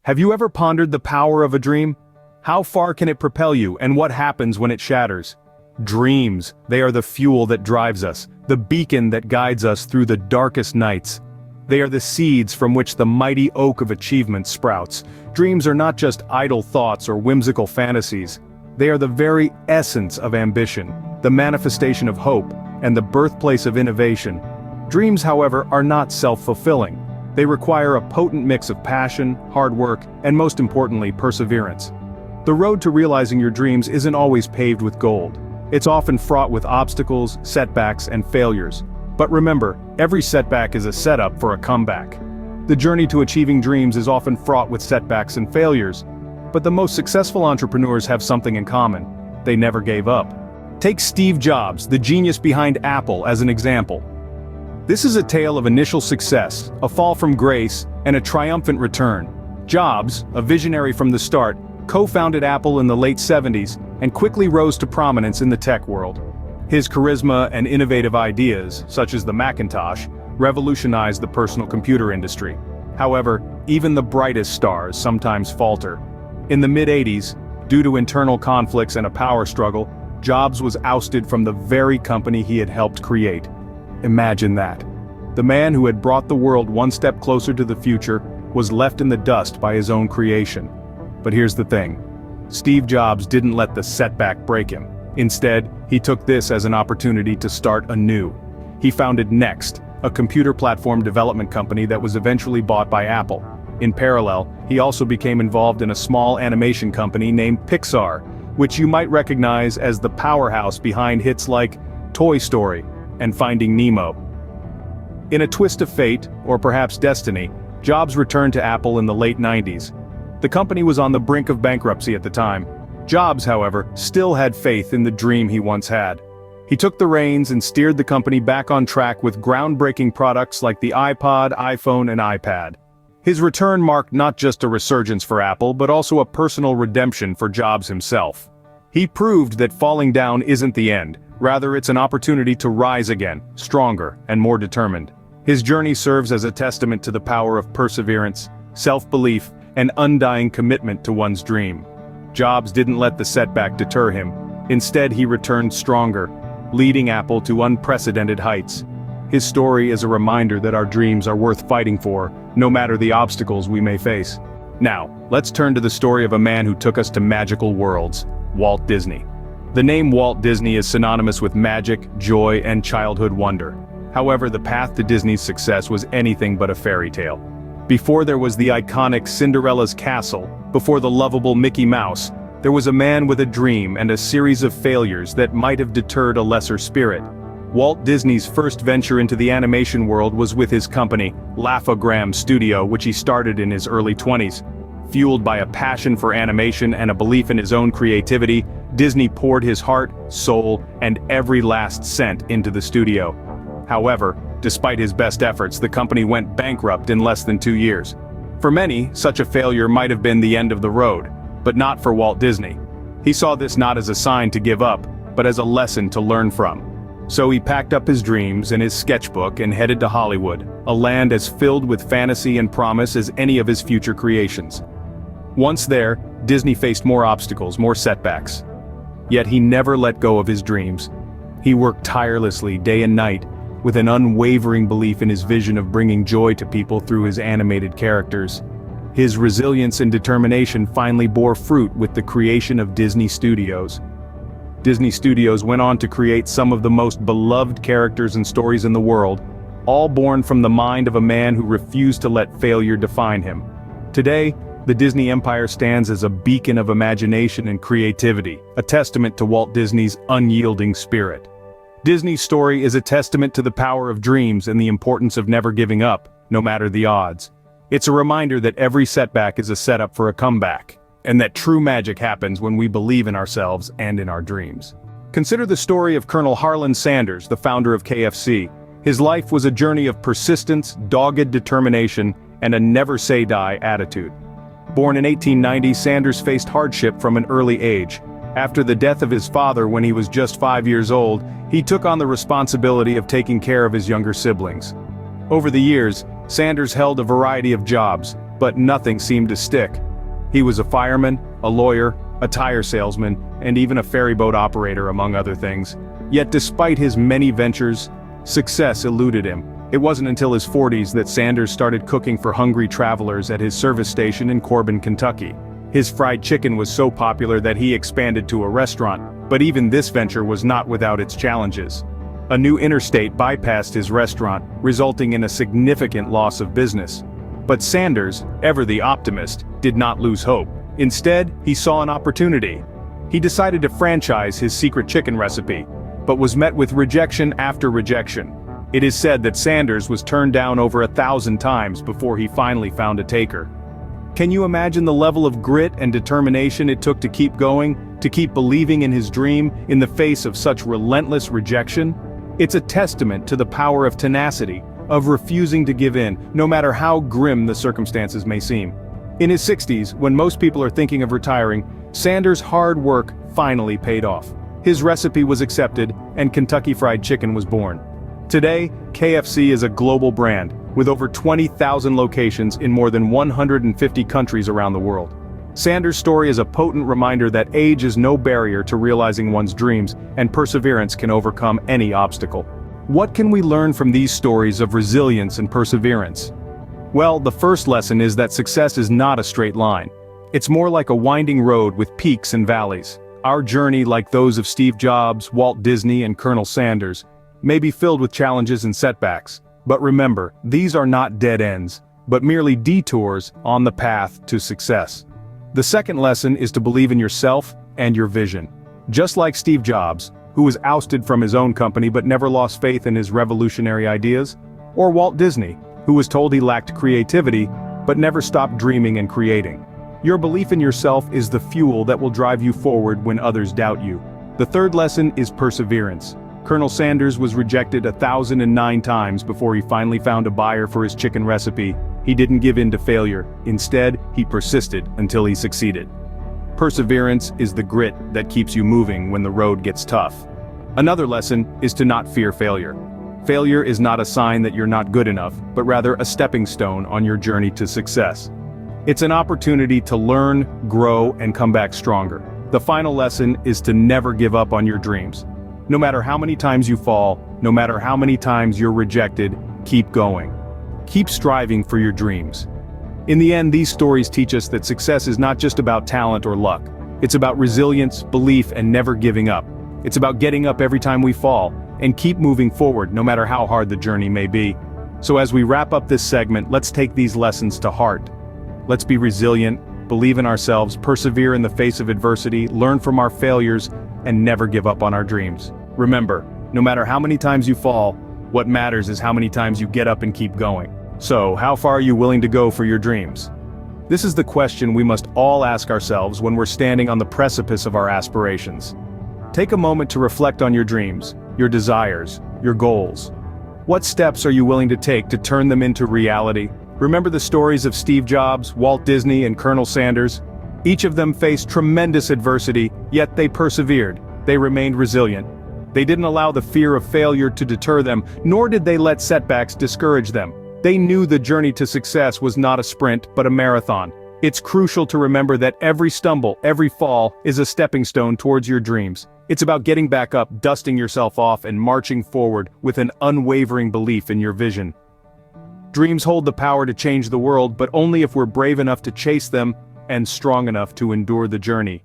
Have you ever pondered the power of a dream? How far can it propel you, and what happens when it shatters? Dreams, they are the fuel that drives us, the beacon that guides us through the darkest nights. They are the seeds from which the mighty oak of achievement sprouts. Dreams are not just idle thoughts or whimsical fantasies. They are the very essence of ambition, the manifestation of hope, and the birthplace of innovation. Dreams, however, are not self-fulfilling. They require a potent mix of passion, hard work, and most importantly, perseverance. The road to realizing your dreams isn't always paved with gold. It's often fraught with obstacles, setbacks, and failures. But remember, every setback is a setup for a comeback. The journey to achieving dreams is often fraught with setbacks and failures. But the most successful entrepreneurs have something in common. They never gave up. Take Steve Jobs, the genius behind Apple, as an example. This is a tale of initial success, a fall from grace, and a triumphant return. Jobs, a visionary from the start, co-founded Apple in the late 70s and quickly rose to prominence in the tech world. His charisma and innovative ideas, such as the Macintosh, revolutionized the personal computer industry. However, even the brightest stars sometimes falter. In the mid-80s, due to internal conflicts and a power struggle, Jobs was ousted from the very company he had helped create. Imagine that. The man who had brought the world one step closer to the future was left in the dust by his own creation. But here's the thing. Steve Jobs didn't let the setback break him. Instead, he took this as an opportunity to start anew. He founded Next, a computer platform development company that was eventually bought by Apple. In parallel, he also became involved in a small animation company named Pixar, which you might recognize as the powerhouse behind hits like Toy Story and Finding Nemo. In a twist of fate, or perhaps destiny, Jobs returned to Apple in the late 90s. The company was on the brink of bankruptcy at the time. Jobs, however, still had faith in the dream he once had. He took the reins and steered the company back on track with groundbreaking products like the iPod, iPhone, and iPad. His return marked not just a resurgence for Apple but also a personal redemption for Jobs himself. He proved that falling down isn't the end, rather it's an opportunity to rise again, stronger and more determined. His journey serves as a testament to the power of perseverance, self-belief, and undying commitment to one's dream. Jobs didn't let the setback deter him. Instead, he returned stronger, leading Apple to unprecedented heights. His story is a reminder that our dreams are worth fighting for, no matter the obstacles we may face. Now, let's turn to the story of a man who took us to magical worlds, Walt Disney. The name Walt Disney is synonymous with magic, joy, and childhood wonder. However, the path to Disney's success was anything but a fairy tale. Before there was the iconic Cinderella's castle, before the lovable Mickey Mouse, there was a man with a dream and a series of failures that might have deterred a lesser spirit. Walt Disney's first venture into the animation world was with his company, Laugh-O-Gram Studio, which he started in his early 20s. Fueled by a passion for animation and a belief in his own creativity, Disney poured his heart, soul, and every last cent into the studio. However, despite his best efforts, the company went bankrupt in less than 2 years. For many, such a failure might have been the end of the road, but not for Walt Disney. He saw this not as a sign to give up, but as a lesson to learn from. So he packed up his dreams and his sketchbook and headed to Hollywood, a land as filled with fantasy and promise as any of his future creations. Once there, Disney faced more obstacles, more setbacks. Yet he never let go of his dreams. He worked tirelessly day and night, with an unwavering belief in his vision of bringing joy to people through his animated characters. His resilience and determination finally bore fruit with the creation of Disney Studios. Disney Studios went on to create some of the most beloved characters and stories in the world, all born from the mind of a man who refused to let failure define him. Today, the Disney Empire stands as a beacon of imagination and creativity, a testament to Walt Disney's unyielding spirit. Disney's story is a testament to the power of dreams and the importance of never giving up, no matter the odds. It's a reminder that every setback is a setup for a comeback, and that true magic happens when we believe in ourselves and in our dreams. Consider the story of Colonel Harlan Sanders, the founder of KFC. His life was a journey of persistence, dogged determination, and a never-say-die attitude. Born in 1890, Sanders faced hardship from an early age. After the death of his father when he was just 5 years old, he took on the responsibility of taking care of his younger siblings. Over the years, Sanders held a variety of jobs, but nothing seemed to stick. He was a fireman, a lawyer, a tire salesman, and even a ferryboat operator, among other things. Yet despite his many ventures, success eluded him. It wasn't until his 40s that Sanders started cooking for hungry travelers at his service station in Corbin, Kentucky. His fried chicken was so popular that he expanded to a restaurant, but even this venture was not without its challenges. A new interstate bypassed his restaurant, resulting in a significant loss of business. But Sanders, ever the optimist, did not lose hope. Instead, he saw an opportunity. He decided to franchise his secret chicken recipe, but was met with rejection after rejection. It is said that Sanders was turned down over 1,000 times before he finally found a taker. Can you imagine the level of grit and determination it took to keep going, to keep believing in his dream, in the face of such relentless rejection? It's a testament to the power of tenacity, of refusing to give in, no matter how grim the circumstances may seem. In his 60s, when most people are thinking of retiring, Sanders' hard work finally paid off. His recipe was accepted, and Kentucky Fried Chicken was born. Today, KFC is a global brand, with over 20,000 locations in more than 150 countries around the world. Sanders' story is a potent reminder that age is no barrier to realizing one's dreams, and perseverance can overcome any obstacle. What can we learn from these stories of resilience and perseverance? Well, the first lesson is that success is not a straight line. It's more like a winding road with peaks and valleys. Our journey, like those of Steve Jobs, Walt Disney, and Colonel Sanders, may be filled with challenges and setbacks. But remember, these are not dead ends, but merely detours on the path to success. The second lesson is to believe in yourself and your vision. Just like Steve Jobs, who was ousted from his own company but never lost faith in his revolutionary ideas, or Walt Disney, who was told he lacked creativity but never stopped dreaming and creating. Your belief in yourself is the fuel that will drive you forward when others doubt you. The third lesson is perseverance. Colonel Sanders was rejected 1,009 times before he finally found a buyer for his chicken recipe. He didn't give in to failure. Instead, he persisted until he succeeded. Perseverance is the grit that keeps you moving when the road gets tough. Another lesson is to not fear failure. Failure is not a sign that you're not good enough, but rather a stepping stone on your journey to success. It's an opportunity to learn, grow, and come back stronger. The final lesson is to never give up on your dreams. No matter how many times you fall, no matter how many times you're rejected, keep going. Keep striving for your dreams. In the end, these stories teach us that success is not just about talent or luck. It's about resilience, belief, and never giving up. It's about getting up every time we fall, and keep moving forward no matter how hard the journey may be. So as we wrap up this segment, let's take these lessons to heart. Let's be resilient, believe in ourselves, persevere in the face of adversity, learn from our failures, and never give up on our dreams. Remember, no matter how many times you fall, what matters is how many times you get up and keep going. So, how far are you willing to go for your dreams? This is the question we must all ask ourselves when we're standing on the precipice of our aspirations. Take a moment to reflect on your dreams, your desires, your goals. What steps are you willing to take to turn them into reality? Remember the stories of Steve Jobs, Walt Disney, and Colonel Sanders? Each of them faced tremendous adversity, yet they persevered. They remained resilient. They didn't allow the fear of failure to deter them, nor did they let setbacks discourage them. They knew the journey to success was not a sprint, but a marathon. It's crucial to remember that every stumble, every fall, is a stepping stone towards your dreams. It's about getting back up, dusting yourself off, and marching forward with an unwavering belief in your vision. Dreams hold the power to change the world, but only if we're brave enough to chase them and strong enough to endure the journey.